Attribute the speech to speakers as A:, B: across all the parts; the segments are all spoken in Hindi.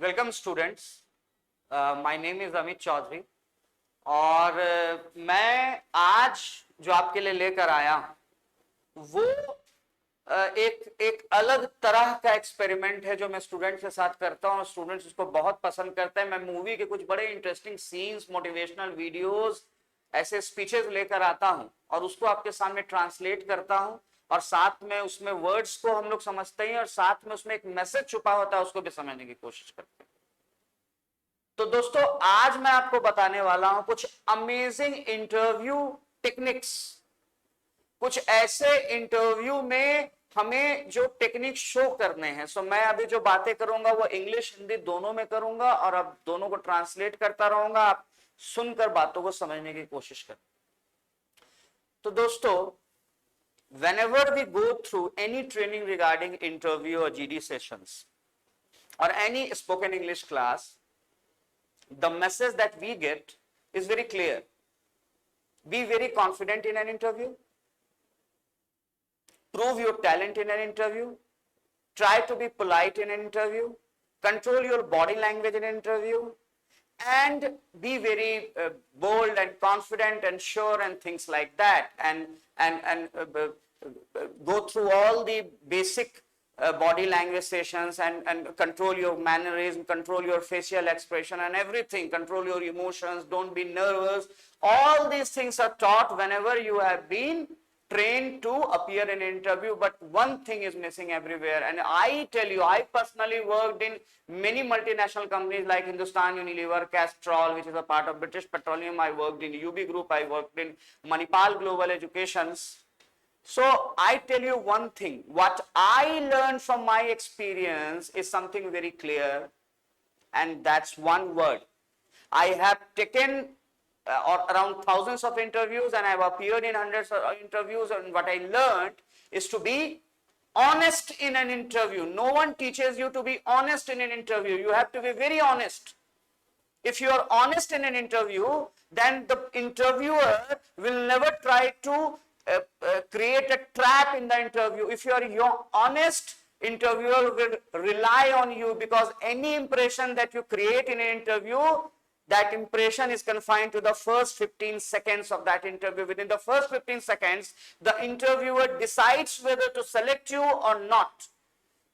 A: Welcome students, my name is Amit Chaudhary और मैं आज जो आपके लिए लेकर आया वो एक अलग तरह का एक्सपेरिमेंट है जो मैं स्टूडेंट के साथ करता हूँ और स्टूडेंट्स इसको बहुत पसंद करते हैं। मैं मूवी के कुछ बड़े इंटरेस्टिंग सीन्स, मोटिवेशनल वीडियोस, ऐसे स्पीचेस लेकर आता हूँ और उसको आपके सामने ट्रांसलेट करता हूँ और साथ में उसमें वर्ड्स को हम लोग समझते हैं और साथ में उसमें एक मैसेज छुपा होता है उसको भी समझने की कोशिश करते हैं। तो दोस्तों, आज मैं आपको बताने वाला हूं कुछ अमेजिंग इंटरव्यू टेक्निक्स, कुछ ऐसे इंटरव्यू में हमें जो टेक्निक शो करने हैं। सो मैं अभी जो बातें करूंगा वो इंग्लिश हिंदी दोनों में करूंगा और अब दोनों को ट्रांसलेट करता रहूंगा। आप सुनकर बातों को समझने की कोशिश करें। तो दोस्तों, whenever we go through any training regarding interview or GD sessions or any spoken English class, the message that we get is very clear. Be very confident in an interview. Prove your talent in an interview. Try to be polite in an interview. Control your body language in an interview. And be very bold and confident and sure and things like that. And go through all the basic body language sessions and control your mannerism, control your facial expression and everything, control your emotions, don't be nervous. All these things are taught whenever you have been trained to appear in an interview, but one thing is missing everywhere. And I tell you, I personally worked in many multinational companies like Hindustan Unilever, Castrol, which is a part of British Petroleum. I worked in UB Group, I worked in Manipal Global Educations. So I tell you one thing, what I learned from my experience is something very clear, and that's one word. I have taken or around thousands of interviews and I have appeared in hundreds of interviews, and what I learned is to be honest in an interview. No one teaches you to be honest in an interview. You have to be very honest. If you are honest in an interview, then the interviewer will never try to create a trap in the interview. If you are honest, interviewer will rely on you, because any impression that you create in an interview, that impression is confined to the first 15 seconds of that interview. Within the first 15 seconds, the interviewer decides whether to select you or not.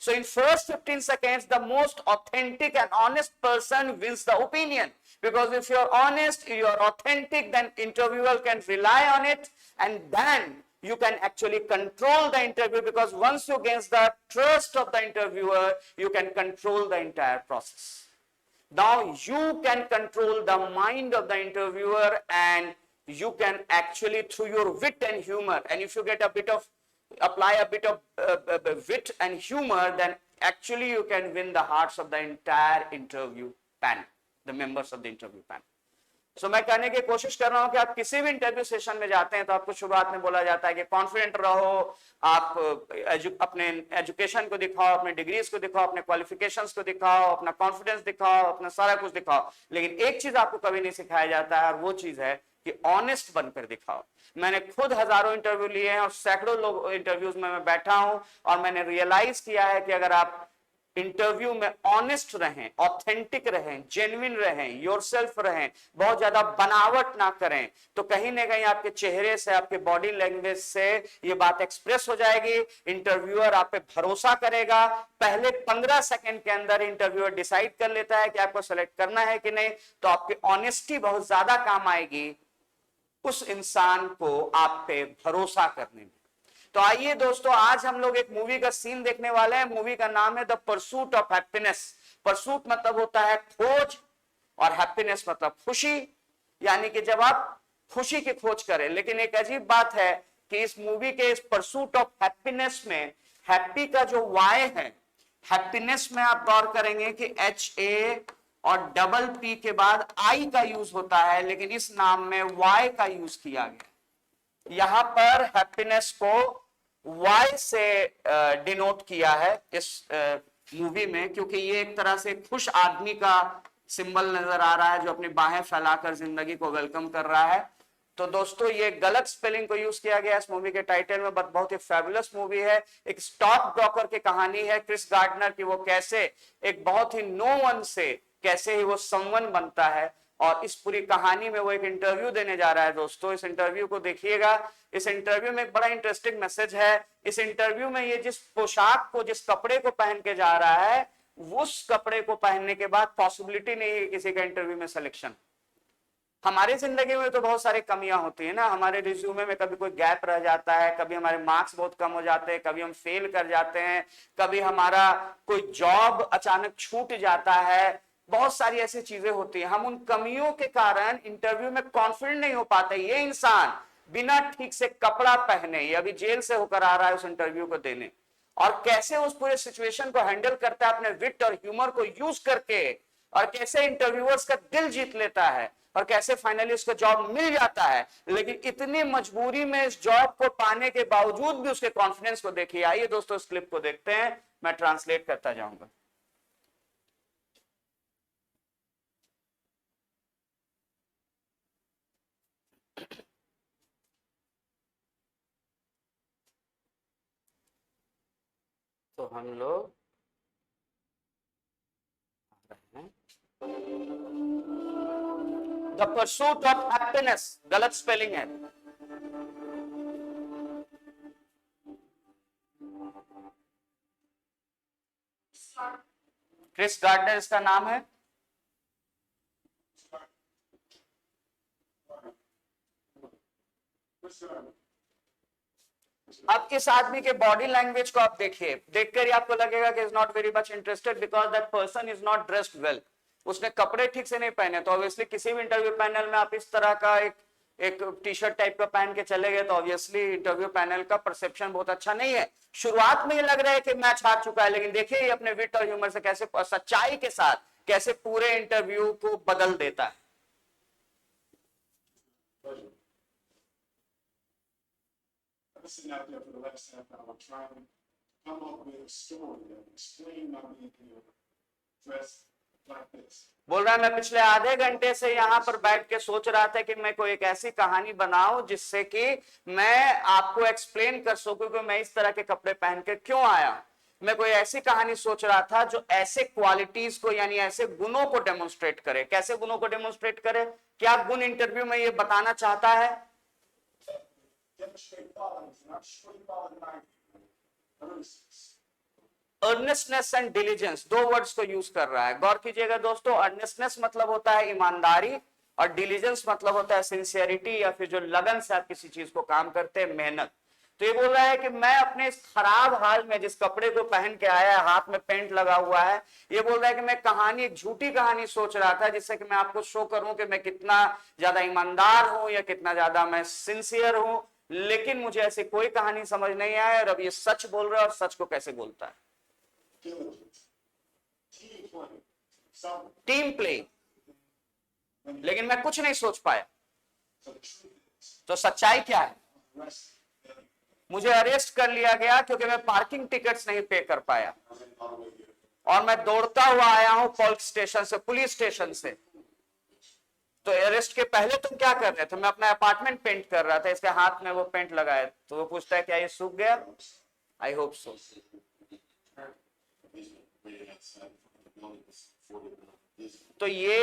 A: So in first 15 seconds, the most authentic and honest person wins the opinion. Because if you're honest, you're authentic, then interviewer can rely on it, and then you can actually control the interview, because once you gain the trust of the interviewer, you can control the entire process. Now you can control the mind of the interviewer, and you can actually, through your wit and humor, and if you get apply a bit of wit and humor, then actually you can win the hearts of the entire interview panel, the members of the interview panel. So मैं कहने की कोशिश कर रहा हूं कि आप किसी भी इंटरव्यू सेशन में जाते हैं तो आपको शुरुआत में बोला जाता है कि कॉन्फिडेंट रहो, आप अपने एजुकेशन को दिखाओ, अपने डिग्रीज को दिखाओ, अपने क्वालिफिकेशंस को दिखाओ, अपना कॉन्फिडेंस दिखाओ, अपना सारा कुछ दिखाओ। लेकिन एक चीज आपको कभी नहीं सिखाया जाता है और वो चीज है कि ऑनेस्ट बनकर दिखाओ। मैंने खुद हजारों इंटरव्यू लिए हैं और सैकड़ों लोग इंटरव्यूज में मैं बैठा हूं और मैंने रियलाइज किया है कि अगर आप इंटरव्यू में ऑनेस्ट रहें, ऑथेंटिक रहें, जेन्युइन रहें, योरसेल्फ रहें, बहुत ज्यादा बनावट ना करें, तो कहीं ना कहीं आपके चेहरे से, आपके बॉडी लैंग्वेज से ये बात एक्सप्रेस हो जाएगी। इंटरव्यूअर आप पे भरोसा करेगा। पहले 15 सेकंड के अंदर इंटरव्यूअर डिसाइड कर लेता है कि आपको सेलेक्ट करना है कि नहीं। तो आपकी ऑनेस्टी बहुत ज्यादा काम आएगी उस इंसान को आप पे भरोसा करने में। तो आइए दोस्तों, आज हम लोग एक मूवी का सीन देखने वाले हैं। मूवी का नाम है the pursuit of happiness. Pursuit मतलब होता है खोज और हैप्पीनेस मतलब खुशी, यानी कि जब आप खुशी की खोज करें। लेकिन एक अजीब बात है कि इस मूवी के इस परसूट ऑफ हैप्पीनेस में हैप्पी का जो वाई है, हैप्पीनेस में आप गौर करेंगे कि HA और डबल P के बाद I का यूज होता है, लेकिन इस नाम में Y का यूज किया गया। यहां पर हैप्पीनेस को वाई से डिनोट किया है इस मूवी में, क्योंकि ये एक तरह से खुश आदमी का सिंबल नजर आ रहा है जो अपनी बाहें फैलाकर जिंदगी को वेलकम कर रहा है। तो दोस्तों ये गलत स्पेलिंग को यूज किया गया इस मूवी के टाइटल में, बट बहुत ही फैबुलस मूवी है। एक स्टॉक ब्रोकर की कहानी है क्रिस गार्डनर की, वो कैसे एक बहुत ही नो वन से कैसे ही वो समवन बनता है, और इस पूरी कहानी में वो एक इंटरव्यू देने जा रहा है। दोस्तों इस इंटरव्यू को देखिएगा, इस इंटरव्यू में एक बड़ा इंटरेस्टिंग मैसेज है। इस इंटरव्यू में ये जिस पोशाक को, जिस कपड़े को पहन के जा रहा है, उस कपड़े को पहनने के बाद पॉसिबिलिटी नहीं है किसी का इंटरव्यू में सिलेक्शन। हमारी जिंदगी में तो बहुत सारी कमियां होती है ना, हमारे रिज्यूमे में कभी कोई गैप रह जाता है, कभी हमारे मार्क्स बहुत कम हो जाते हैं, कभी हम फेल कर जाते हैं, कभी हमारा कोई जॉब अचानक छूट जाता है, बहुत सारी ऐसी चीजें होती हैं। हम उन कमियों के कारण इंटरव्यू में कॉन्फिडेंट नहीं हो पाते। ये इंसान बिना ठीक से कपड़ा पहने, ये अभी जेल से होकर आ रहा है उस इंटरव्यू को देने, और कैसे उस पूरे सिचुएशन को हैंडल करता है अपने विट और ह्यूमर को यूज करके, और कैसे इंटरव्यूअर्स का दिल जीत लेता है, और कैसे फाइनली उसको जॉब मिल जाता है। लेकिन इतनी मजबूरी में इस जॉब को पाने के बावजूद भी उसके कॉन्फिडेंस को देखिए। आइए दोस्तों इस क्लिप को देखते हैं, मैं ट्रांसलेट करता जाऊंगा। तो हम लोग द परसूट ऑफ हैप्पीनेस, गलत स्पेलिंग है। क्रिस गार्डनर इसका नाम है। अब इस आदमी के बॉडी लैंग्वेज को आप देखिए, देखकर ही आपको लगेगा कि is not very much interested because that person is not dressed well. उसने कपड़े ठीक से नहीं पहने, तो ऑब्वियसली किसी भी इंटरव्यू पैनल में आप इस तरह का एक टी शर्ट टाइप का पहन के चले गए तो ऑब्वियसली इंटरव्यू पैनल का परसेप्शन बहुत अच्छा नहीं है। शुरुआत में ये लग रहा है कि मैच हार चुका है, लेकिन देखिए ये अपने विट और ह्यूमर से कैसे सच्चाई के साथ कैसे पूरे इंटरव्यू को बदल देता है।
B: Sitting out there for the last half hour trying to come up with a story that explain my being here dressed like this.
A: बोल रहा है मैं पिछले आधे घंटे से यहाँ पर बैठ के सोच रहा था कि मैं कोई एक ऐसी कहानी बनाऊं जिससे कि मैं आपको एक्सप्लेन कर सकूं कि मैं इस तरह के कपड़े पहन के क्यों आया। मैं कोई ऐसी कहानी सोच रहा था जो ऐसे क्वालिटीज को, यानी ऐसे गुणों को डेमोन्स्ट्रेट करे। कैसे गुणों को डेमोन्स्ट्रेट करे? क्या गुण इंटरव्यू में ये बताना चाहता है?
B: Demonstrate qualities, not straight quality, earnestness.
A: Earnestness and diligence, दो वर्ड्स को यूज कर रहा है। गौर कीजिएगा दोस्तों, अर्नेस्टनेस मतलब होता है ईमानदारी, और डिलीजेंस मतलब होता है सिंसियरिटी, या फिर जो लगन से आप किसी चीज को काम करते हैं, मेहनत। तो ये बोल रहा है कि मैं अपने इस खराब हाल में जिस कपड़े को पहन के आया है, हाथ में पेंट लगा हुआ है, ये बोल रहा है कि मैं कहानी, एक झूठी कहानी सोच रहा था जिससे कि मैं आपको शो करूं कि मैं कितना ज्यादा ईमानदार हूं या कितना ज्यादा मैं सिंसियर हूं, लेकिन मुझे ऐसी कोई कहानी समझ नहीं आया। और अब ये सच बोल रहा है, और सच को कैसे बोलता है?
B: Diligence, team play, some.
A: Team play, लेकिन मैं कुछ नहीं सोच पाया।
B: So the truth is,
A: तो सच्चाई क्या है?
B: arrested,
A: मुझे अरेस्ट कर लिया गया क्योंकि मैं पार्किंग टिकट्स नहीं पे कर पाया,
B: all the way here.
A: और मैं दौड़ता हुआ आया हूं पुलिस स्टेशन से, पुलिस स्टेशन से। तो अरेस्ट के पहले तुम क्या कर रहे थे? मैं अपना अपार्टमेंट पेंट कर रहा था। इसके हाथ में वो पेंट लगाया, तो वो पूछता है क्या ये सूख गया? I hope so. तो ये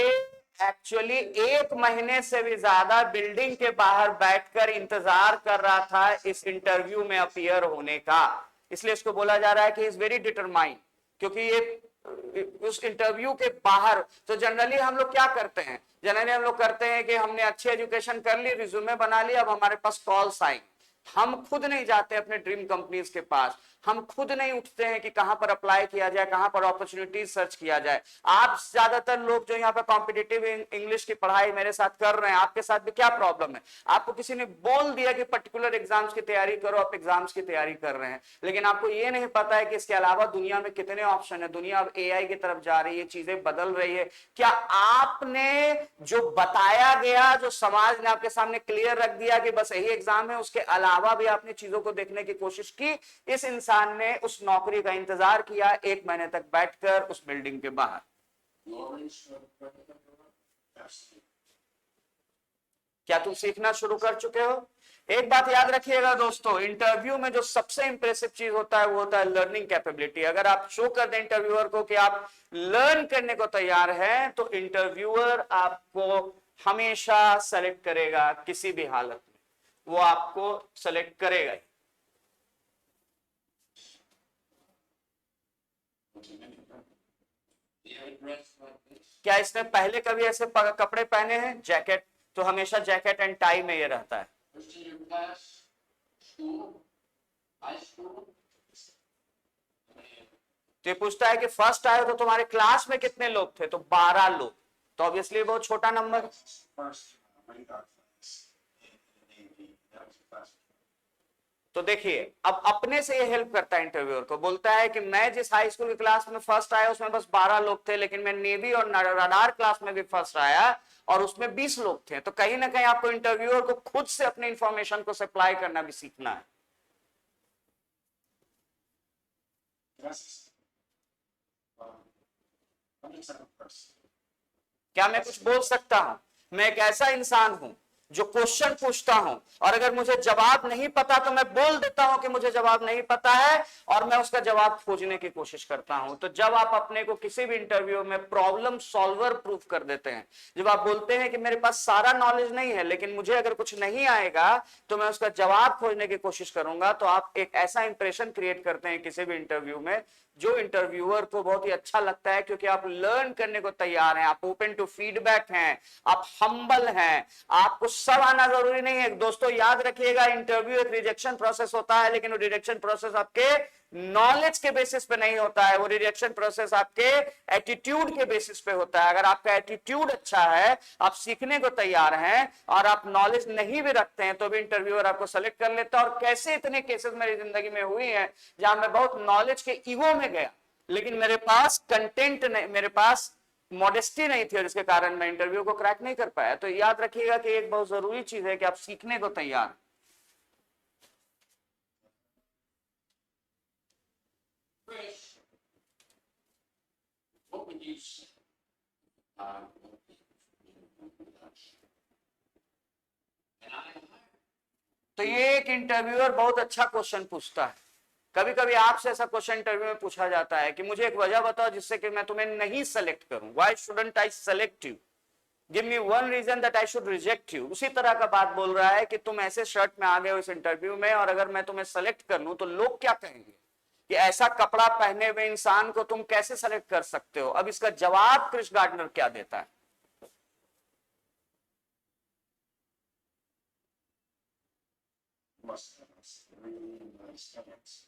A: एक्चुअली 1 महीने से भी ज्यादा बिल्डिंग के बाहर बैठकर इंतजार कर रहा था इस इंटरव्यू में अपीयर होने का। इसलिए इसको बोला जा रहा है कि इज वेरी डिटरमाइंड, क्योंकि ये उस इंटरव्यू के बाहर, तो जनरली हम लोग क्या करते हैं? जनरली हम लोग करते हैं कि हमने अच्छी एजुकेशन कर ली, रिज्यूमे बना लिया, अब हमारे पास कॉल्स आएंगे, हम खुद नहीं जाते अपने ड्रीम कंपनीज के पास, हम खुद नहीं उठते हैं कि कहां पर अप्लाई किया जाए, कहां पर अपॉर्चुनिटीज सर्च किया जाए। आप ज्यादातर लोग जो यहाँ पर कॉम्पिटिटिव इंग्लिश की पढ़ाई मेरे साथ कर रहे हैं, आपके साथ भी क्या प्रॉब्लम है? आपको किसी ने बोल दिया कि पर्टिकुलर एग्जाम्स की तैयारी करो, आप एग्जाम्स की तैयारी कर रहे हैं, लेकिन आपको ये नहीं पता है कि इसके अलावा दुनिया में कितने ऑप्शन है। दुनिया अब एआई की तरफ जा रही है, चीजें बदल रही है। क्या आपने जो बताया गया, जो समाज ने आपके सामने क्लियर रख दिया कि बस यही एग्जाम है, उसके अलावा भी आपने चीजों को देखने की कोशिश की? इस इंसान ने उस नौकरी का इंतजार किया 1 महीने तक बैठकर उस बिल्डिंग के बाहर।
B: Lawrence, absolutely.
A: क्या तुम सीखना शुरू कर चुके हो? एक बात याद रखिएगा दोस्तों, इंटरव्यू में जो सबसे इंप्रेसिव चीज होता है वो होता है लर्निंग कैपेबिलिटी। अगर आप शो कर दें इंटरव्यूअर को कि आप लर्न करने को तैयार हैं, तो इंटरव्यूअर आपको हमेशा सेलेक्ट करेगा, किसी भी हालत में वो आपको सेलेक्ट करेगा ही। क्या इसने पहले कभी ऐसे कपड़े पहने हैं? जैकेट तो हमेशा जैकेट एंड टाई में ये रहता है। तो ये पूछता है कि फर्स्ट आए हो तो तुम्हारे क्लास में कितने लोग थे? तो 12 लोग। तो ऑब्वियसली बहुत छोटा number.
B: First, my class in Navy, that was a class.
A: तो देखिए, अब अपने से ये हेल्प करता है इंटरव्यूअर को, बोलता है कि मैं जिस हाई स्कूल की क्लास में फर्स्ट आया उसमें बस 12 लोग थे, लेकिन मैं नेवी और रडार क्लास में भी फर्स्ट आया और उसमें 20 लोग थे। तो कहीं ना कहीं आपको इंटरव्यूअर को खुद से अपने इंफॉर्मेशन को सप्लाई करना भी सीखना है।
B: That's, I'm just a person.
A: क्या मैं कुछ बोल सकता हूं? मैं एक ऐसा इंसान हूं जो क्वेश्चन पूछता हूं, और अगर मुझे जवाब नहीं पता तो मैं बोल देता हूं कि मुझे जवाब नहीं पता है, और मैं उसका जवाब खोजने की कोशिश करता हूं। तो जब आप अपने को किसी भी इंटरव्यू में प्रॉब्लम सॉल्वर प्रूफ कर देते हैं, जब आप बोलते हैं कि मेरे पास सारा नॉलेज नहीं है लेकिन मुझे अगर कुछ नहीं आएगा तो मैं उसका जवाब खोजने की कोशिश करूंगा, तो आप एक ऐसा इंप्रेशन क्रिएट करते हैं किसी भी इंटरव्यू में जो इंटरव्यूअर को बहुत ही अच्छा लगता है, क्योंकि आप लर्न करने को तैयार हैं, आप ओपन टू फीडबैक हैं, आप हम्बल हैं। आपको सब आना जरूरी नहीं है दोस्तों। याद रखिएगा, इंटरव्यू एक रिजेक्शन प्रोसेस होता है, लेकिन वो रिजेक्शन प्रोसेस आपके नॉलेज के बेसिस पे नहीं होता है, वो रिजेक्शन प्रोसेस आपके एटीट्यूड के बेसिस पे होता है। अगर आपका एटीट्यूड अच्छा है, आप सीखने को तैयार हैं और आप नॉलेज नहीं भी रखते हैं, तो भी इंटरव्यूअर आपको सेलेक्ट कर लेता है। और कैसे इतने केसेस मेरी जिंदगी में हुई हैं जहां मैं बहुत नॉलेज के ईगो में गया, लेकिन मेरे पास कंटेंट नहीं, मेरे पास मॉडेस्टी नहीं थी, और इसके कारण मैं इंटरव्यू को क्रैक नहीं कर पाया। तो याद रखिएगा कि एक बहुत जरूरी चीज है कि आप सीखने को तैयार।
C: Chris, what would you say? And I
A: तो ये एक इंटरव्यूअर बहुत अच्छा क्वेश्चन पूछता है। कभी कभी आपसे ऐसा क्वेश्चन इंटरव्यू में पूछा जाता है कि मुझे एक वजह बताओ जिससे कि मैं तुम्हें नहीं सेलेक्ट करूं। Why shouldn't I select you? Give me one reason that I should reject you. उसी तरह का बात बोल रहा है कि तुम ऐसे शर्ट में आ गए हो इस इंटरव्यू में, और अगर मैं तुम्हें सेलेक्ट कर लूं तो लोग क्या कहेंगे कि ऐसा कपड़ा पहने हुए इंसान को तुम कैसे सेलेक्ट कर सकते हो। अब इसका जवाब क्रिस गार्डनर क्या देता है?
B: Must have really nice pants.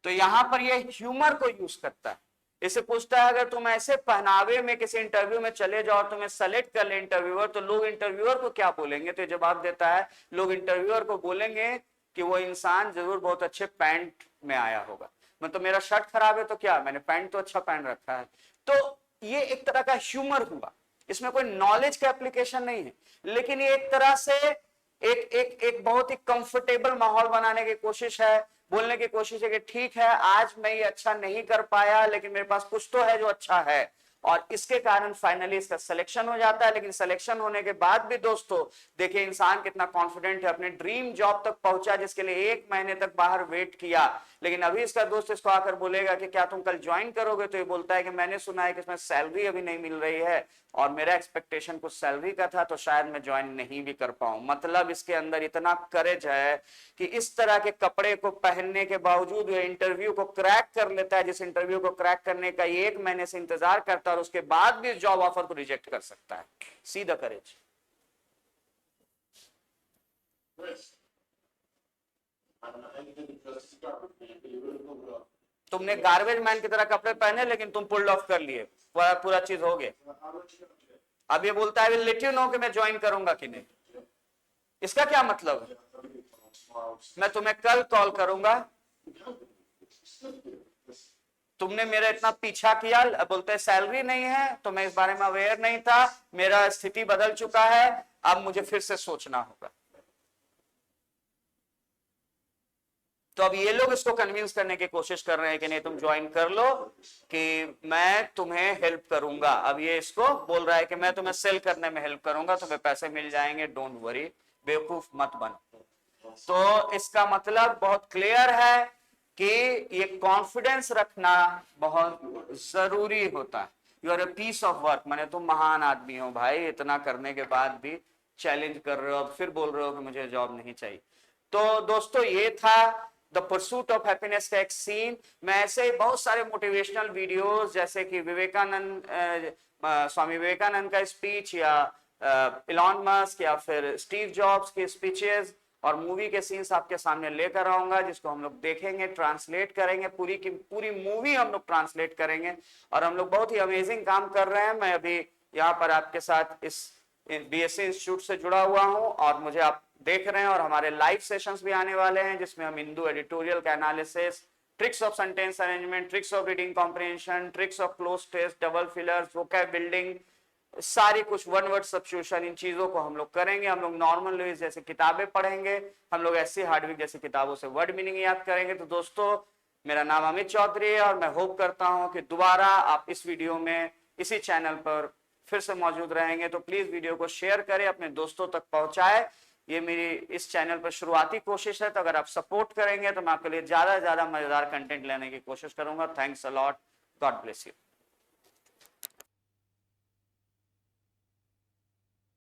A: तो यहां पर ये ह्यूमर को यूज करता है। इसे पूछता है अगर तुम ऐसे पहनावे में किसी इंटरव्यू में चले जाओ और तुम्हें सेलेक्ट कर ले इंटरव्यूअर, तो लोग इंटरव्यूअर को क्या बोलेंगे? तो जवाब देता है, लोग इंटरव्यूअर को बोलेंगे कि वो इंसान जरूर बहुत अच्छे पैंट में आया होगा। मतलब मेरा शर्ट खराब है तो क्या, मैंने पैंट तो अच्छा पहन रखा है। तो ये एक तरह का ह्यूमर हुआ, इसमें कोई नॉलेज का एप्लीकेशन नहीं है, लेकिन ये एक तरह से एक एक एक बहुत ही कंफर्टेबल माहौल बनाने की कोशिश है, बोलने की कोशिश है कि ठीक है आज मैं ये अच्छा नहीं कर पाया, लेकिन मेरे पास कुछ तो है जो अच्छा है, और इसके कारण फाइनली इसका सिलेक्शन हो जाता है। लेकिन सिलेक्शन होने के बाद भी दोस्तों देखिए इंसान कितना कॉन्फिडेंट है, अपने ड्रीम जॉब तक पहुंचा जिसके लिए 1 महीने तक बाहर वेट किया। लेकिन अभी इसका दोस्त इसको आकर बोलेगा कि क्या तुम कल ज्वाइन करोगे, तो ये बोलता है कि मैंने सुना है कि इसमें सैलरी अभी नहीं मिल रही है और मेरा एक्सपेक्टेशन कुछ सैलरी का था, तो शायद मैं ज्वाइन नहीं भी कर पाऊं। मतलब इसके अंदर इतना करेज है कि इस तरह के कपड़े को पहनने के बावजूद वो इंटरव्यू को क्रैक कर लेता है, जिस इंटरव्यू को क्रैक करने का 1 महीने से इंतजार करता है, और उसके बाद भी जॉब ऑफर को रिजेक्ट कर सकता है। See the courage.
B: Chris, I'm not anything just to start with, man, but you really pulled it off.
A: तुमने गार्बेज मैन की तरह कपड़े पहने, लेकिन तुम पुल्ड ऑफ कर लिए, पूरा चीज हो गया।
B: I'll let you know today.
A: अब ये बोलता है लेट यू नो कि मैं ज्वाइन करूंगा कि नहीं। इसका क्या मतलब है?
B: I'll give you a call tomorrow.
A: मैं तुम्हें कल कॉल करूंगा।
B: Still do this.
A: तुमने मेरा इतना पीछा किया, बोलते हैं सैलरी नहीं है, तो मैं इस बारे में अवेयर नहीं था, मेरा स्थिति बदल चुका है, अब मुझे फिर से सोचना होगा। तो अब ये लोग इसको कन्विंस करने की कोशिश कर रहे हैं कि नहीं तुम ज्वाइन कर लो कि मैं तुम्हें हेल्प करूंगा। अब ये इसको बोल रहा है कि मैं तुम्हें सेल करने में हेल्प करूंगा, तुम्हें पैसे मिल जाएंगे, डोंट वरी, बेवकूफ मत बन। तो इसका मतलब बहुत क्लियर है कि ये कॉन्फिडेंस रखना बहुत जरूरी होता है। You are a piece of work, माने तुम महान आदमी हो भाई, इतना करने के बाद भी चैलेंज कर रहे हो, अब फिर बोल रहे हो कि मुझे जॉब नहीं चाहिए। तो दोस्तों ये था द परसूट ऑफ हैप्पीनेस का एक सीन। मैं ऐसे बहुत सारे मोटिवेशनल वीडियोस जैसे कि स्वामी विवेकानंद का स्पीच या इलॉन मस्क या फिर स्टीव जॉब्स के स्पीचेस और मूवी के सीन्स आपके सामने लेकर आऊंगा, जिसको हम लोग देखेंगे, ट्रांसलेट करेंगे, पूरी की पूरी मूवी हम लोग ट्रांसलेट करेंगे। और हम लोग बहुत ही अमेजिंग काम कर रहे हैं। मैं अभी यहाँ पर आपके साथ इस बीएससी इंस्टीट्यूट से जुड़ा हुआ हूँ और मुझे आप देख रहे हैं, और हमारे लाइव सेशंस भी आने वाले हैं जिसमें हम हिंदू एडिटोरियल का analysis, tricks of sentence arrangement, tricks of reading comprehension, tricks of cloze test, double fillers, vocab building, सारी कुछ वन वर्ड सब्स्टिट्यूशन, इन चीजों को हम लोग करेंगे। हम लोग नॉर्मल लुइस जैसे किताबें पढ़ेंगे, हम लोग ऐसी हार्डविक जैसी किताबों से वर्ड मीनिंग याद करेंगे। तो दोस्तों मेरा नाम अमित चौधरी है और मैं होप करता हूं कि दोबारा आप इस वीडियो में इसी चैनल पर फिर से मौजूद रहेंगे। तो प्लीज वीडियो को शेयर करें, अपने दोस्तों तक पहुंचाए। ये मेरी इस चैनल पर शुरुआती कोशिश है, तो अगर आप सपोर्ट करेंगे तो मैं आपके लिए ज्यादा से ज्यादा मजेदार कंटेंट लेने की कोशिश करूंगा। Thanks a lot, God bless you.